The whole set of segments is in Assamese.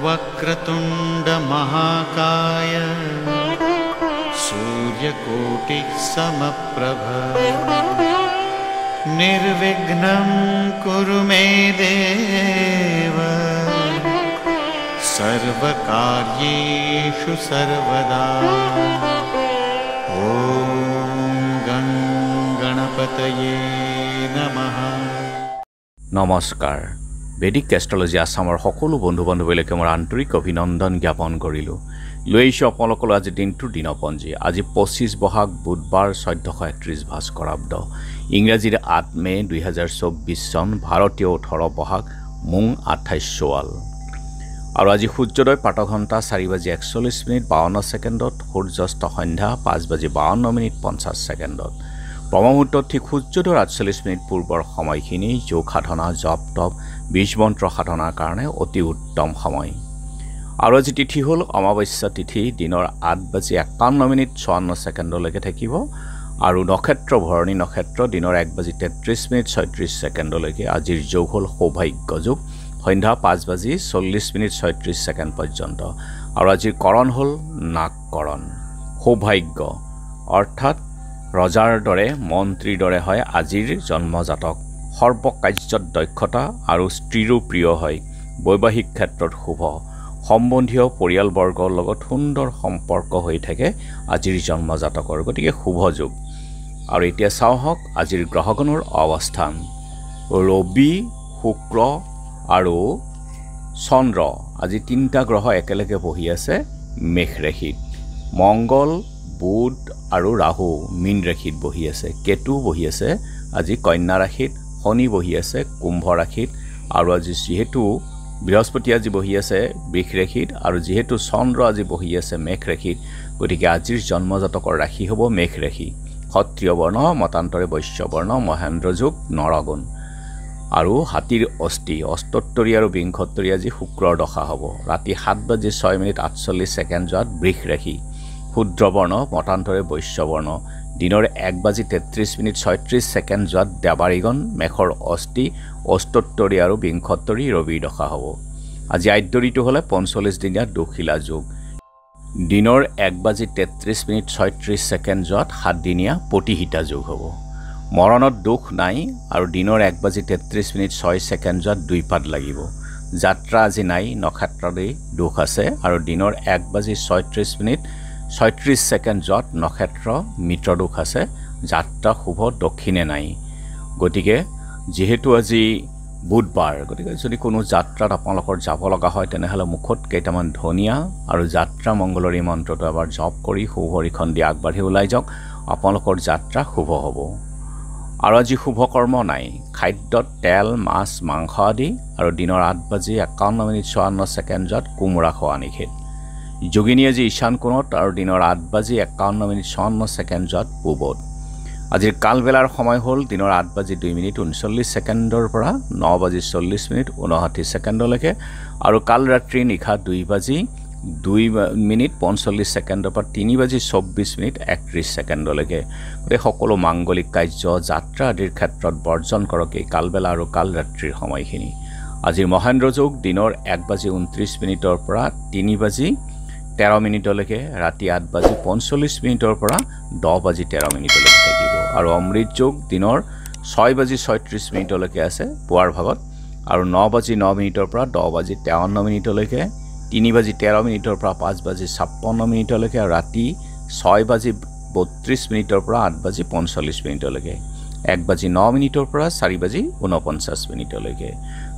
वक्रतुंड महाकाय सूर्यकोटि समप्रभ निर्विघ्नं कुरु मे देव सर्वकार्येषु सर्वदा। ओम गं गणपतये नमः। नमस्कार। বেদিক এষ্ট্ৰলজি আসামৰ সকলো বন্ধু বান্ধৱীলৈকে মোৰ আন্তৰিক অভিনন্দন জ্ঞাপন কৰিলোঁ। লৈ আহিছোঁ আপোনালোকলৈ আজি দিনটোৰ দিনপঞ্জী। আজি 25 বহাগ বুধবাৰ 1431 ভাস্কৰাব্দ, ইংৰাজীৰ 8 মে 2024 চন, ভাৰতীয় 18 বহাগ মুং 28 চোৱাল। আৰু আজি সূৰ্যোদয় প্ৰাতঃঘণ্টা 4:41:52, সূৰ্যাস্ত সন্ধ্যা 5:52:50। ব্ৰহ্মমুহূৰ্তত ঠিক সূৰ্যোদয়ৰ 48 পূৰ্বৰ সময়খিনি যোগ সাধনা, জপ তপ, বীজ মন্ত্ৰ সাধনাৰ কাৰণে অতি উত্তম সময়। আৰু আজি তিথি হ'ল অমাৱস্যা তিথি, দিনৰ 8:51:54লৈকে থাকিব। আৰু নক্ষত্ৰ ভৰণী নক্ষত্ৰ, দিনৰ 1:33:36লৈকে। আজিৰ যোগ হ'ল সৌভাগ্য যোগ, সন্ধ্যা 5:40:36 পৰ্যন্ত। আৰু আজিৰ কৰণ হ'ল নাগকৰণ। সৌভাগ্য অৰ্থাৎ ৰজাৰ দৰে মন্ত্ৰীৰ দৰে হয় আজিৰ জন্মজাতক। সৰ্বকাৰ্যত দক্ষতা আৰু স্ত্ৰীৰো প্ৰিয় হয়। বৈবাহিক ক্ষেত্ৰত শুভ, সম্বন্ধীয় পৰিয়ালবৰ্গৰ লগত সুন্দৰ সম্পৰ্ক হৈ থাকে আজিৰ জন্মজাতকৰ, গতিকে শুভ যোগ। আৰু এতিয়া চাওক আজিৰ গ্ৰহগণৰ অৱস্থান। ৰবি, শুক্ৰ আৰু চন্দ্ৰ, আজি 3টা গ্ৰহ একেলগে বহি আছে মেষ ৰাশিত। মংগল, বুধ আৰু ৰাহু মীন ৰাশিত বহি আছে। কেতু বহি আছে আজি কন্যা ৰাশিত। শনি বহি আছে কুম্ভ ৰাশিত। আৰু আজি যিহেতু বৃহস্পতি আজি বহি আছে বৃষ ৰাশিত, আৰু যিহেতু চন্দ্ৰ আজি বহি আছে মেষ ৰাশিত, গতিকে আজিৰ জন্মজাতকৰ ৰাশি হ'ব মেষ ৰাশি। ক্ষত্ৰিয় বৰ্ণ, মতান্তৰে বৈশ্য বৰ্ণ, মহেন্দ্ৰ যোগ, নৰগুণ। আৰু হাতীৰ অস্থি, অস্তোত্তৰী আৰু বিংশোত্তৰী আজি শুক্ৰৰ দশা হ'ব। ৰাতি 7:06:48 যোৱাত বৃষ ৰাশি। ক্ষুদ্ৰ বৰ্ণ, মতান্তৰে বৈশ্য বৰ্ণ, দিনৰ 1:33:36 যোৱাত দেৱাৰীগণ, মেষৰ অস্থি, অস্তোত্তৰী আৰু বিংশোত্তৰী ৰবিৰ দশা হ'ব। আজি আদ্যৰিটো হ'লে 45 দিনীয়া দুখিলা যোগ। দিনৰ 1:33:36 যোৱাত 7 দিনীয়া প্ৰতিহিতা যোগ হ'ব। মৰণত দোষ নাই, আৰু দিনৰ 1:33:06 যোৱাত 2 পাত লাগিব। যাত্ৰা আজি নাই, নক্ষত্ৰলৈ দোষ আছে, আৰু দিনৰ 1:36:36 যোৱাত নক্ষত্ৰ মিত্ৰদোষ আছে। যাত্ৰা শুভ, দক্ষিণে নাই। গতিকে যিহেতু আজি বুধবাৰ, গতিকে যদি কোনো যাত্ৰাত আপোনালোকৰ যাব লগা হয় তেনেহ'লে মুখত কেইটামান ধনিয়া আৰু যাত্ৰা মংগলৰ এই মন্ত্ৰটো এবাৰ জপ কৰি শুভৰিখন দি আগবাঢ়ি ওলাই যাওক, আপোনালোকৰ যাত্ৰা শুভ হ'ব। আৰু আজি শুভ কৰ্ম নাই। খাদ্যত তেল, মাছ, মাংস আদি, আৰু দিনৰ 8:51:54 যোৱাত কোমোৰা খোৱা নিষেধ। যোগিনী আজি ঈশান কোণত, আৰু দিনৰ 8:51:54 যোৱাত পূবত। আজিৰ কালবেলাৰ সময় হ'ল দিনৰ 8:02:39 পৰা 9:40:59লৈকে, আৰু কাল ৰাত্ৰি নিশা 2:02:45 পৰা 3:24:31লৈকে। গতিকে সকলো মাংগলিক কাৰ্য, যাত্ৰা আদিৰ ক্ষেত্ৰত বৰ্জন কৰক এই কালবেলা আৰু কাল ৰাত্ৰিৰ সময়খিনি। আজিৰ মহেন্দ্ৰ যোগ দিনৰ 1:29 পৰা 3:13লৈকে, ৰাতি 8:45 পৰা 10:13লৈকে থাকিব। আৰু অমৃত যোগ দিনৰ 6:36লৈকে আছে পুৱাৰ ভাগত, আৰু 9:09 পৰা 10:53লৈকে, 3:13 পৰা 5:56লৈকে, আৰু ৰাতি 6:32 পৰা 8:45লৈকে, 1:09 পৰা 4:49লৈকে।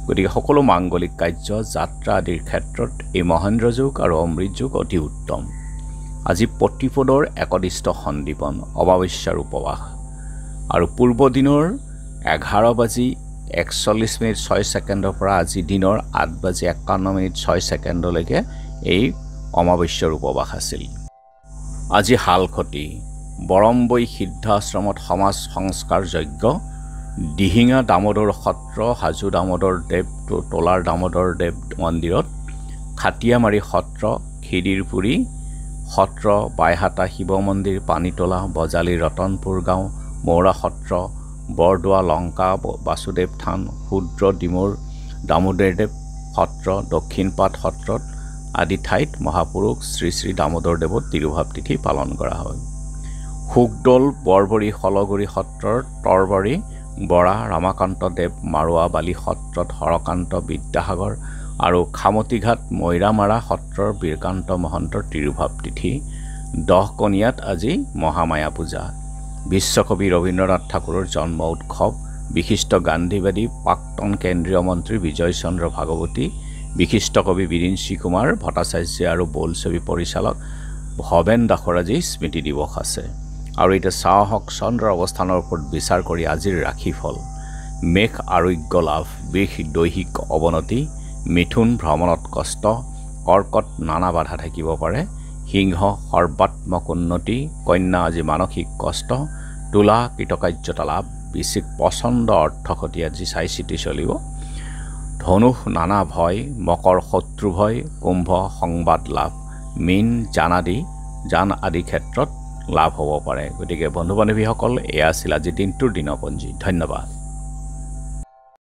গতিকে সকলো মাংগলিক কাৰ্য, যাত্ৰা আদিৰ ক্ষেত্ৰত এই মহেন্দ্ৰ যোগ আৰু অমৃত যোগ অতি উত্তম। আজি প্ৰতিপদৰ একদিষ্ট সন্দীপন, অমাৱস্যাৰ উপবাস। আৰু পূৰ্ব দিনৰ 11:41:06 পৰা আজি দিনৰ 8:51:06লৈকে এই অমাৱস্যাৰ উপবাস আছিল। আজি হালখতি, বৰম্বৈ সিদ্ধাশ্ৰমত সমাজ সংস্কাৰ যজ্ঞ, দিহিঙা দামোদৰ সত্ৰ, হাজো দামোদৰ দেৱ, তোলাৰ দামোদৰ দেৱ মন্দিৰত, খাটিয়ামাৰী সত্ৰ, খিদিৰপুৰী সত্ৰ, বাইহাটা শিৱ মন্দিৰ, পানীতোলা, বজালী, ৰতনপুৰ গাঁও, মৌৰা সত্ৰ, বৰদোৱা, লংকা, বাসুদেৱ থান, শূদ্ৰ, ডিমৌৰ, দামোদৰদেৱ সত্ৰ, দক্ষিণপাট সত্ৰত আদি ঠাইত মহাপুৰুষ শ্ৰী শ্ৰী দামোদৰদেৱৰ তিৰুভাৱ তিথি পালন কৰা হয়। শুকদৌল, বৰবৰী, শলগুৰি সত্ৰৰ তৰবৰী বৰা, ৰামাকান্ত দেৱ মাৰুৱা বালি সত্ৰত হৰকান্ত বিদ্যাসাগৰ আৰু খামতিঘাট মৈৰামাৰা সত্ৰৰ বীৰকান্ত মহন্তৰ তিৰুভাৱ তিথি। 10 কণীয়াত আজি মহামায়া পূজা। বিশ্বকবি ৰবীন্দ্ৰনাথ ঠাকুৰৰ জন্ম উৎসৱ। বিশিষ্ট গান্ধীবাদী প্ৰাক্তন কেন্দ্ৰীয় মন্ত্ৰী বিজয় চন্দ্ৰ ভাগৱতী, বিশিষ্ট কবি বিৰিঞ্চি কুমাৰ ভট্টাচাৰ্য আৰু বোলছবি পৰিচালক ভৱেন দাসৰ আজি স্মৃতি দিৱস আছে। আৰু এতিয়া চাওঁ আহক চন্দ্ৰৰ অৱস্থানৰ ওপৰত বিচাৰ কৰি আজিৰ ৰাশিফল। মেঘ আৰোগ্য লাভ, বৃষ দৈহিক অৱনতি, মিথুন ভ্ৰমণত কষ্ট, কৰ্কট নানা বাধা থাকিব পাৰে, সিংহ সৰ্বাত্মক উন্নতি, কন্যা আজি মানসিক কষ্ট, তুলা কৃতকাৰ্যতা লাভ, বৃশ্চিক পচন্দ অৰ্থক্ষতি আজি চাই চিতি চলিব, ধনু নানা ভয়, মকৰ শত্ৰু ভয়, কুম্ভ সংবাদ লাভ, মীন জান আদি ক্ষেত্ৰত লাভ হ'ব পাৰে। গতিকে বন্ধু বান্ধৱীসকল, এয়া আছিল আজি দিনটোৰ দিনপঞ্জী। ধন্যবাদ।